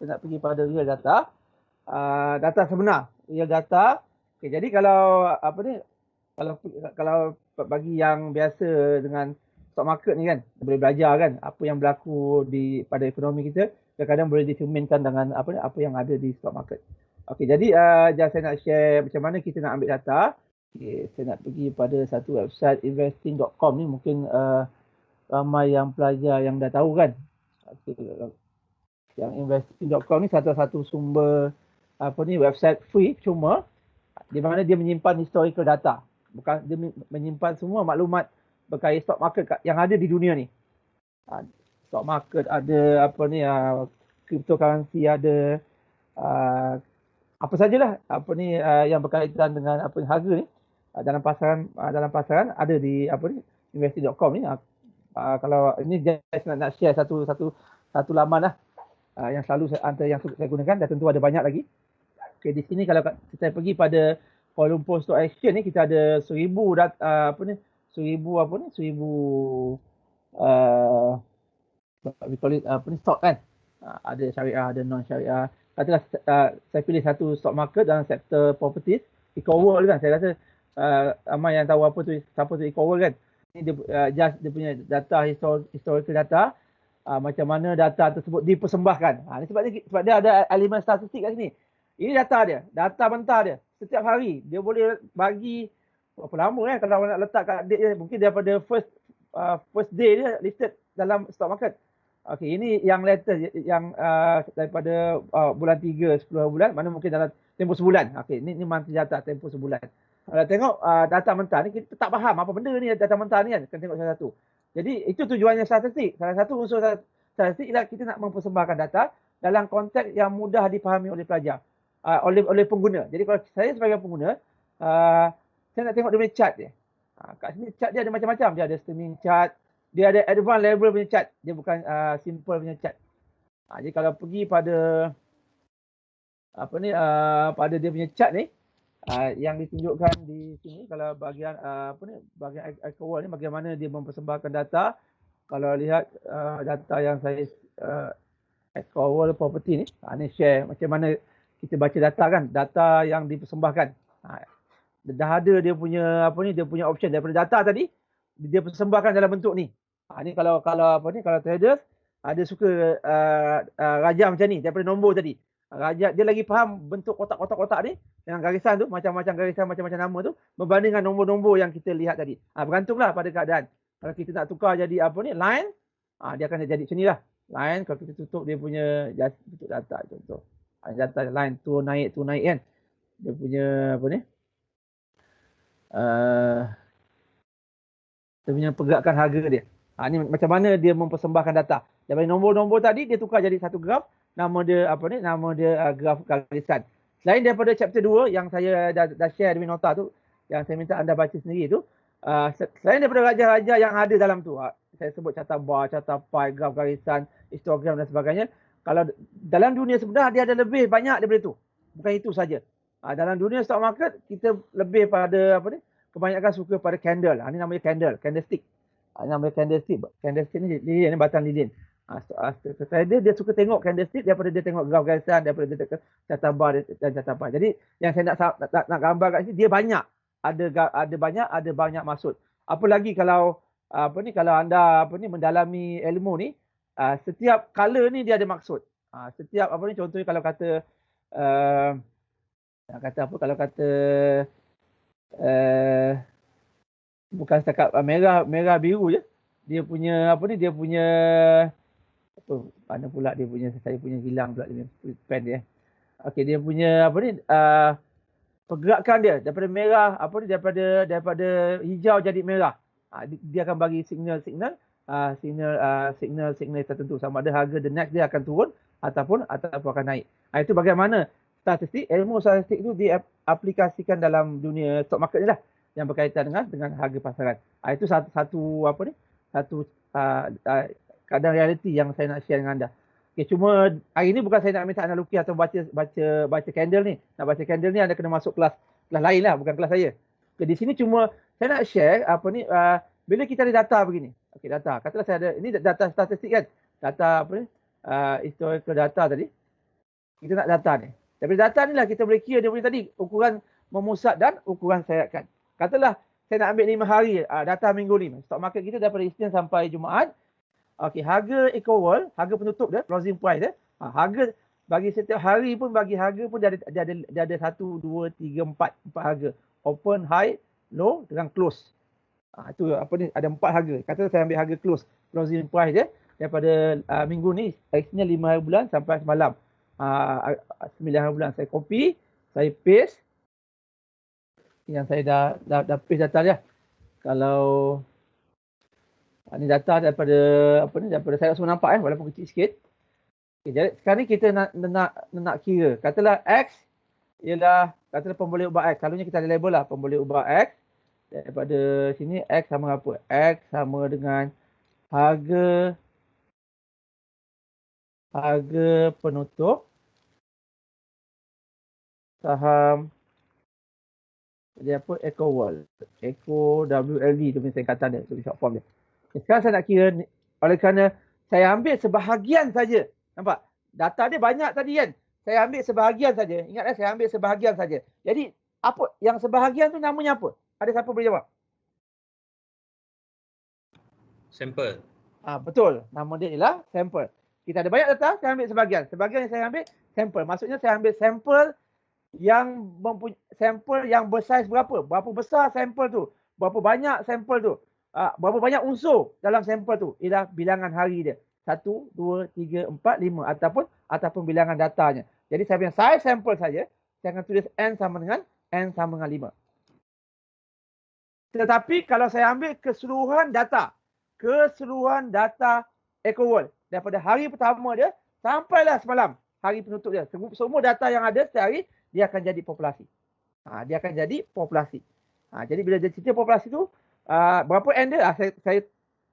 saya nak pergi pada real data. Data sebenar, real data. Okay, jadi kalau apa ni, kalau bagi yang biasa dengan stock market ni kan, boleh belajar kan apa yang berlaku pada ekonomi kita, kadang-kadang boleh dicerminkan dengan apa yang ada di stock market. Okey, jadi saya nak share macam mana kita nak ambil data. Okay, saya nak pergi pada satu website investing.com ni, mungkin ramai yang pelajar yang dah tahu kan. Okay, yang investing.com ni satu-satu sumber website free, cuma di mana dia menyimpan historical data. Bukan, dia menyimpan semua maklumat berkait stock market yang ada di dunia ni. Stock market ada, cryptocurrency ada, apa sajalah yang berkaitan dengan harga ni dalam pasaran ada di investing.com ni. Kalau ini just nak share satu laman lah yang selalu antara yang saya gunakan, dan tentu ada banyak lagi. Okay, di sini kalau kita pergi pada Kuala Lumpur Stock Exchange ni, kita ada 1000 stock kan. Ada syariah, ada non syariah. Katalah saya pilih satu stock market dalam sektor properties, Ecoworld kan. Saya rasa ramai yang tahu siapa tu Ecoworld kan. Ini dia punya data, historical data, macam mana data tersebut dipersembahkan. Ini sebab dia ada elemen statistik kat sini. Ini data mentah dia. Setiap hari dia boleh bagi berapa lama kan, kalau nak letak kat date dia, mungkin daripada first day dia listed dalam stock market. Okey, ini yang latest, yang daripada bulan 3, 10 bulan, mana mungkin dalam tempoh sebulan. Okey, ini monthly data tempoh sebulan. Kalau tengok data mentah ni, kita tak faham apa benda ni data mentah ni kan. Kita tengok satu-satu. Jadi itu tujuannya statistik. Salah satu unsur statistik ialah kita nak mempersembahkan data dalam konteks yang mudah dipahami oleh pelajar, oleh pengguna. Jadi kalau saya sebagai pengguna, saya nak tengok dia punya chart dia. Kat sini chart dia ada macam-macam. Dia ada streaming chart, dia ada advanced level punya chart. Dia bukan simple punya chart. Jadi kalau pergi pada pada dia punya chart ni, yang ditunjukkan di sini, kalau bahagian bahagian Ecoworld ni, bagaimana dia mempersembahkan data. Kalau lihat data yang saya Ecoworld property ni, ni share macam mana kita baca data kan, data yang dipersembahkan. Dah ada dia punya dia punya option daripada data tadi, dia persembahkan dalam bentuk ni. Ni kalau traders ada suka rajah macam ni daripada nombor tadi. Rajah dia lagi faham bentuk kotak-kotak ni dengan garisan tu, macam-macam garisan, macam-macam nama tu, berbandingkan nombor-nombor yang kita lihat tadi. Bergantunglah pada keadaan. Kalau kita nak tukar jadi line, dia akan jadi macam ni lah. Line, kalau kita tutup dia punya bentuk data, contoh. Data line tu naik kan. Dia punya dia punya pergerakan harga dia. Ni macam mana dia mempersembahkan data. Daripada nombor-nombor tadi, dia tukar jadi satu graf. Nama dia graf garisan. Selain daripada chapter 2 yang saya dah share di nota tu, yang saya minta anda baca sendiri tu, selain daripada raja-raja yang ada dalam tu, saya sebut carta bar, carta pie, graf garisan, histogram dan sebagainya. Kalau dalam dunia sebenar, dia ada lebih banyak daripada tu. Bukan itu saja. Dalam dunia stock market, kita lebih pada kebanyakan suka pada candle. Ini namanya candlestick. Namanya candlestick. Candlestick ni lilin, batang lilin. Dia suka tengok candlestick daripada dia tengok graf garisan, daripada dia tengok carta bar dan carta pie. Jadi yang saya nak gambar kat sini, dia banyak. Ada banyak maksud. Apa lagi kalau kalau anda mendalami ilmu ni, setiap color ni dia ada maksud. Setiap contohnya kalau kata kalau kata bukan setakat merah biru je, dia punya dia punya mana pula dia punya, saya punya hilang pula dia pen dia. Okey, dia punya pergerakan dia daripada merah daripada hijau jadi merah. Dia akan bagi signal tertentu, sama ada harga the next dia akan turun ataupun akan naik. Itu bagaimana ilmu statistik itu diaplikasikan dalam dunia stock market ni lah, yang berkaitan dengan harga pasaran. Itu satu keadaan realiti yang saya nak share dengan anda. Okay, cuma hari ni bukan saya nak minta anda lukis atau baca candle ni. Nak baca candle ni anda kena masuk kelas lain lah, bukan kelas saya. Okay, di sini cuma saya nak share bila kita ada data begini. Okey, data. Katalah saya ada ini data statistik kan. Data historical data tadi. Kita nak data ni. Daripada data ni lah kita boleh kira dia punya tadi ukuran memusat dan ukuran sayatkan. Katalah saya nak ambil 5 hari data minggu ni. Stock market kita daripada Isnin sampai Jumaat. Okey, harga Ecoworld, harga penutup dia, closing price dia. Harga bagi setiap hari pun bagi harga pun dia ada 1 2 3 4 harga. Open, high, low dengan close. Itu apa ni, ada 4 harga. Kata saya ambil harga closing price dia daripada minggu ni, Isnin 5 hari bulan sampai semalam 9 hari bulan. Saya copy, saya paste. Yang saya dah paste data dia. Kalau ni data daripada apa ni, daripada saya semua nampak walaupun kecil sikit. Okay, jadi sekarang ni kita nak kira. Katalah X ialah katalah pemboleh ubah X. Selalunya kita ada label lah pemboleh ubah X. Daripada sini X sama apa? X sama dengan harga penutup saham dia apa? Ecoworld. Eco WLD tu misalnya kata dia, tu short form dia. Sekarang saya nak kira, oleh kerana saya ambil sebahagian saja. Nampak? Data dia banyak tadi kan. Saya ambil sebahagian saja. Ingat saya ambil sebahagian saja. Jadi, apa yang sebahagian tu namanya apa? Ada siapa boleh jawab? Sampel. Betul. Nama dia ialah sampel. Kita ada banyak data, saya ambil sebahagian. Sebahagian yang saya ambil, sampel. Maksudnya saya ambil sampel yang bersaiz berapa? Berapa besar sampel tu? Berapa banyak sampel tu? Berapa banyak unsur dalam sampel tu? Ialah bilangan hari dia. 1, 2, 3, 4, 5 ataupun bilangan datanya. Jadi saya punya size sampel saja, saya akan tulis N sama dengan 5. Tetapi kalau saya ambil keseluruhan data Ecoworld daripada hari pertama dia sampailah semalam hari penutup dia. Semua data yang ada setiap hari dia akan jadi populasi. Dia akan jadi populasi. Jadi bila dia cerita populasi tu, berapa N dia? Saya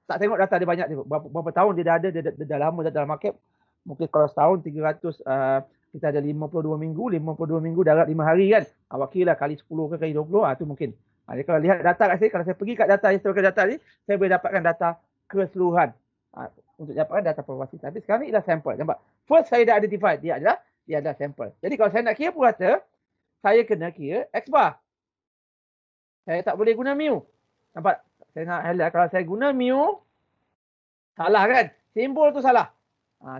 tak tengok data dia banyak. Berapa tahun dia dah ada, dia dah lama dah dalam market. Mungkin kalau setahun 300, kita ada 52 minggu. 52 minggu darat 5 hari kan. Awak kira lah kali 10 ke kali 20, tu mungkin. Jadi kalau lihat data kat sini, kalau saya pergi kat data, historical data ni, saya boleh dapatkan data keseluruhan. Untuk dapatkan data populasi. Tapi sekarang ni ialah sampel. Nampak? First saya dah identify, dia adalah sampel. Jadi kalau saya nak kira purata, saya kena kira X bar. Saya tak boleh guna mu. Nampak? Saya nak highlight, kalau saya guna mu, salah kan? Simbol tu salah.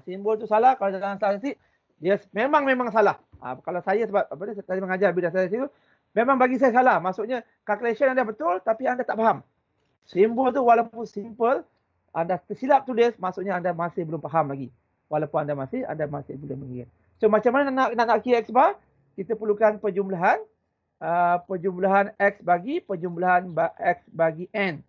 Simbol tu salah. Kalau dalam statistik, dia memang salah. Kalau saya sebab apa ni, saya mengajar bidang statistik tu, memang bagi saya salah. Maksudnya calculation anda betul tapi anda tak faham. Simbol tu walaupun simple, anda tersilap tulis, maksudnya anda masih belum faham lagi. Walaupun anda masih belum mengira. So macam mana nak kira X bar? Kita perlukan perjumlahan X bagi perjumlahan X bagi N.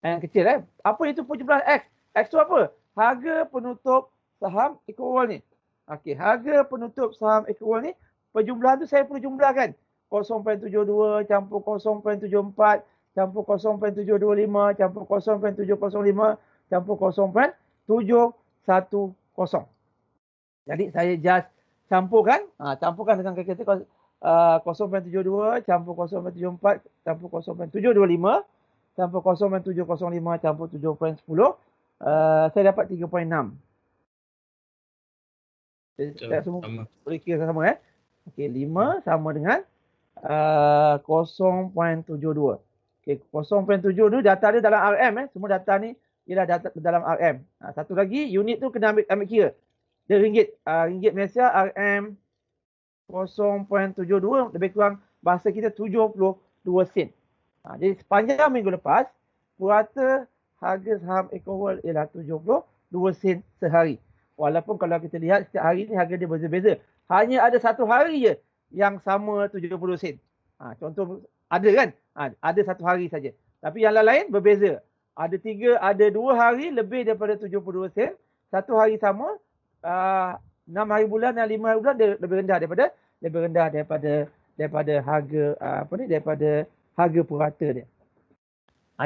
N kecil Apa itu perjumlahan X? X tu apa? Harga penutup saham Ecoworld ni. Okey, harga penutup saham Ecoworld ni, perjumlahan tu saya perlu jumlahkan. 0.72 campur 0.74 campur 0.725 campur 0.705 campur 0.710. Jadi saya just campurkan dengan kalkulator 0.72 campur 0.74 campur 0.725 campur 0.705 campur 7.10, saya dapat 3.6. Kita semua boleh kira sama Okey, 5 sama dengan 0.72. Okey, 0.72 data dia dalam RM semua data ni ialah data dalam RM. Satu lagi unit tu kena ambil kira. Dia ringgit Malaysia RM 0.72 lebih kurang bahasa kita 72 sen. Jadi sepanjang minggu lepas, purata harga saham Ecoworld ialah 72 sen sehari. Walaupun kalau kita lihat setiap hari ni harga dia berbeza-beza. Hanya ada satu hari je yang sama 70 sen. Contoh ada kan? Ada satu hari saja. Tapi yang lain berbeza. Ada 2 hari lebih daripada 72 sen. Satu hari sama, 6 hari bulan dan 5 hari bulan dia lebih rendah daripada harga daripada harga purata dia.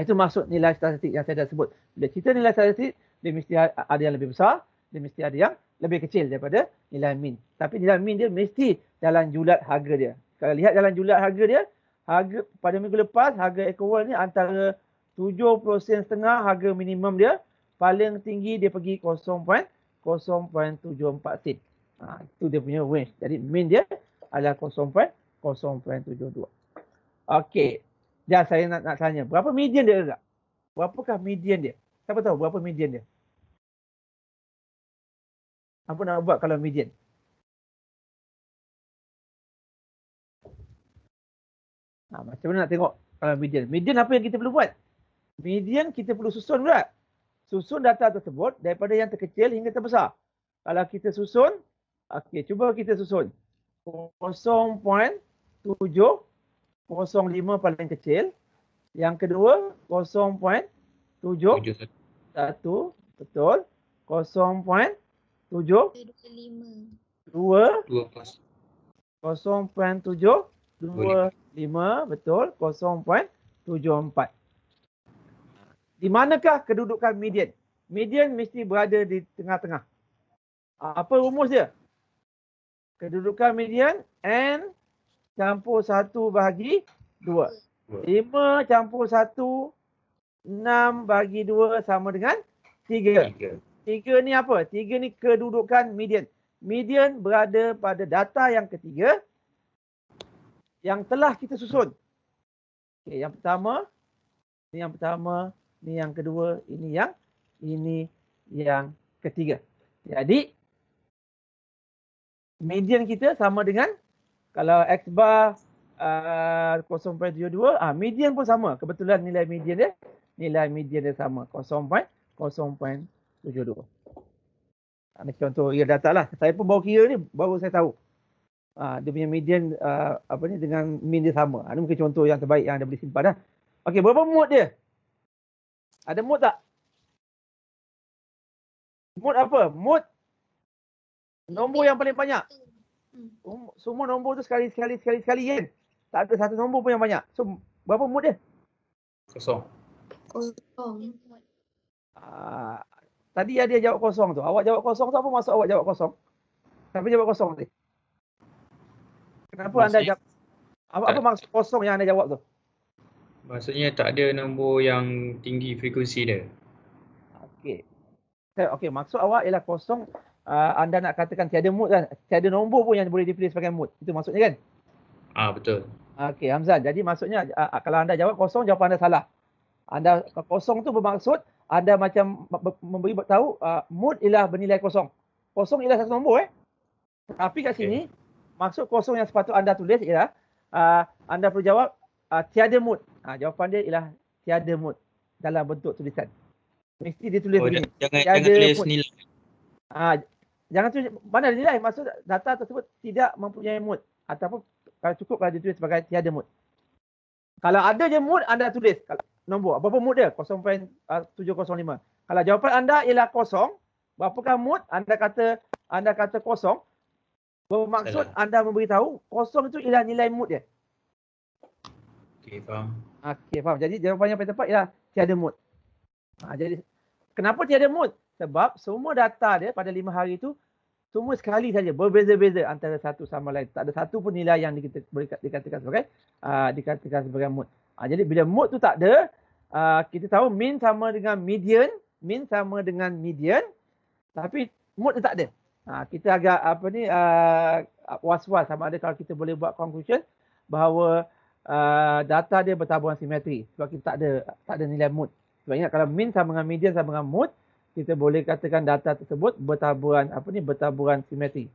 Itu maksud nilai statistik yang saya dah sebut. Bila cerita nilai statistik, dia mesti ada yang lebih besar, dia mesti ada yang lebih kecil daripada nilai min. Tapi nilai min dia mesti dalam julat harga dia. Kalau lihat dalam julat harga dia, harga pada minggu lepas, harga Ecoworld ni antara 70 sen setengah harga minimum dia. Paling tinggi dia pergi 0.74 sen. Itu dia punya range. Jadi mean dia adalah 0.0.72. Okey. Dan saya nak tanya, berapa median dia agak? Berapakah median dia? Siapa tahu berapa median dia? Apa nak buat kalau median? Macam mana nak tengok kalau median? Median apa yang kita perlu buat? Median kita perlu susun pula. Susun data tersebut daripada yang terkecil hingga terbesar. Kalau kita susun, okey, cuba kita susun. 0.705 paling kecil. Yang kedua 0.71, betul. 0.725, 0.725, betul. 0.74. Di manakah kedudukan median? Median mesti berada di tengah-tengah. Apa rumus dia? Kedudukan median N campur 1 bahagi 2. 5 campur 1, 6 bahagi 2 sama dengan 3. 3 ni apa? 3 ni kedudukan median. Median berada pada data yang ketiga yang telah kita susun. Okay, yang pertama, ni yang pertama, ni yang kedua, ini yang ketiga. Jadi median kita sama dengan, kalau X bar 0.72, median pun sama. Kebetulan nilai median dia sama, 0.72. Ini contoh real data lah. Saya pun baru kira ni, baru saya tahu. Dia punya median dengan mean dia sama. Ini mungkin contoh yang terbaik yang anda boleh simpan dah. Okey, berapa mood dia? Ada mood tak? Mood apa? Mood nombor yang paling banyak. Semua nombor tu sekali kan? Tak ada satu nombor pun yang banyak. So, berapa mood dia? Kosong. Tadi dia jawab kosong tu. Awak jawab kosong tu, apa maksud awak jawab kosong? Siapa jawab kosong tadi? Kenapa anda jawab? Apa maksud kosong yang anda jawab tu? Maksudnya tak ada nombor yang tinggi frekuensi dia. Okey, maksud awak ialah kosong. Anda nak katakan tiada mood kan? Tiada nombor pun yang boleh dipilih sebagai mood. Itu maksudnya kan? Betul. Okey, Hamzan. Jadi maksudnya kalau anda jawab kosong, jawapan anda salah. Anda kosong tu bermaksud anda macam memberi tahu mood ialah bernilai kosong. Kosong ialah satu nombor Tapi kat sini maksud kosong yang sepatut anda tulis ialah anda perlu jawab tiada mood. Jawapan dia ialah tiada mood dalam bentuk tulisan. Mesti ditulis begini. Jangan tulis mood. Nilai. Jangan tulis mana nilai, maksud data tersebut tidak mempunyai mood ataupun kalau cukup kalau ditulis sebagai tiada mood. Kalau ada je mood, anda tulis nombor. Berapa mood dia? 0.705. Kalau jawapan anda ialah kosong, berapakah mood? Anda kata kosong. Bermaksud anda memberitahu kosong itu ialah nilai mood dia. Okey, faham. Okey, faham. Jadi jawapan yang paling tepat ialah tiada mood. Jadi kenapa tiada mood? Sebab semua data dia pada 5 hari itu semua sekali saja berbeza-beza antara satu sama lain. Tak ada satu pun nilai yang dikatakan sebagai mood. Jadi bila mood tu tak ada, kita tahu mean sama dengan median, tapi mood tu tak ada. Kita agak was-was sama ada kalau kita boleh buat conclusion bahawa data dia bertaburan simetri sebab kita tak ada nilai mood. Sebab ingat kalau mean sama dengan median sama dengan mood, kita boleh katakan data tersebut bertaburan simetri.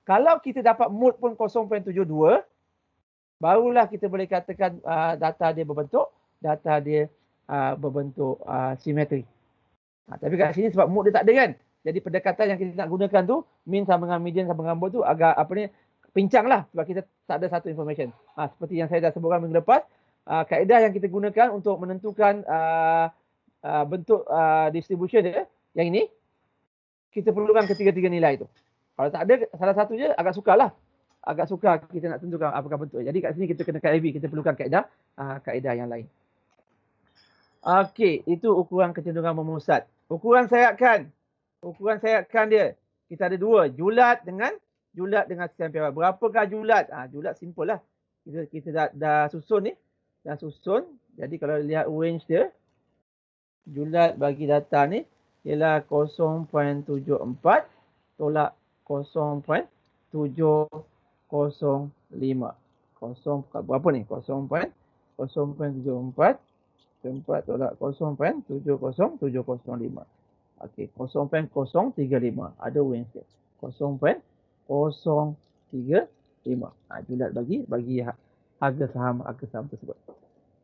Kalau kita dapat mood pun 0.72, barulah kita boleh katakan data dia berbentuk simetri. Tapi kat sini sebab mood dia tak ada kan. Jadi pendekatan yang kita nak gunakan tu mean sama dengan median sama dengan mood tu agak pincang lah sebab kita tak ada satu information. Seperti yang saya dah sebutkan minggu lepas, kaedah yang kita gunakan untuk menentukan bentuk distribution dia yang ini, kita perlukan ketiga-tiga nilai tu. Kalau tak ada salah satu je agak sukar kita nak tentukan apakah bentuk. Jadi kat sini kita kena KIV, kita perlukan kaedah yang lain. Okey, itu ukuran kecenderungan memusat. Ukuran sayatkan dia kita ada dua, julat dengan sisian. Berapakah julat? Julat simple lah. Kita dah susun ni. Jadi kalau lihat range dia, julat bagi data ni ialah 0.74 tolak 0.705. Berapa ni? 0.74 tolak 0.70705. Okey, 0.035. Ada wing set. 0.035. Julat bagi harga saham tersebut.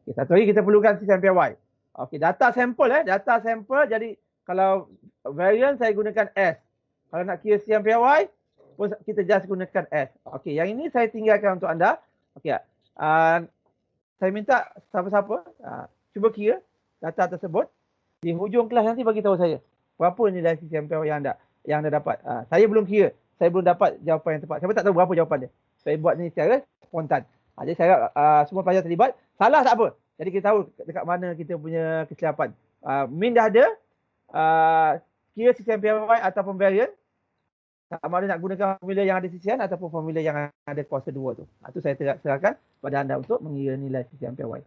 Okey, satu lagi kita perlukan CPY. Okey, data sampel data sampel. Jadi kalau varian saya gunakan S. Kalau nak kira CPY pun kita just gunakan S. Okey, yang ini saya tinggalkan untuk anda. Okey. Saya minta siapa-siapa cuba kira data tersebut. Di hujung kelas nanti bagi tahu saya berapa nilai CPY yang anda dapat. Saya belum kira. Saya belum dapat jawapan yang tepat. Saya tak tahu berapa jawapan dia. Saya buat ni secara spontan. Jadi saya harap semua pelajar terlibat. Salah tak apa. Jadi kita tahu dekat mana kita punya kesilapan. Min dah ada. Kira CPY ataupun varian. Sama ada nak gunakan formula yang ada sisian ataupun formula yang ada kuasa 2 tu. Itu saya serahkan pada anda untuk mengira nilai CPY.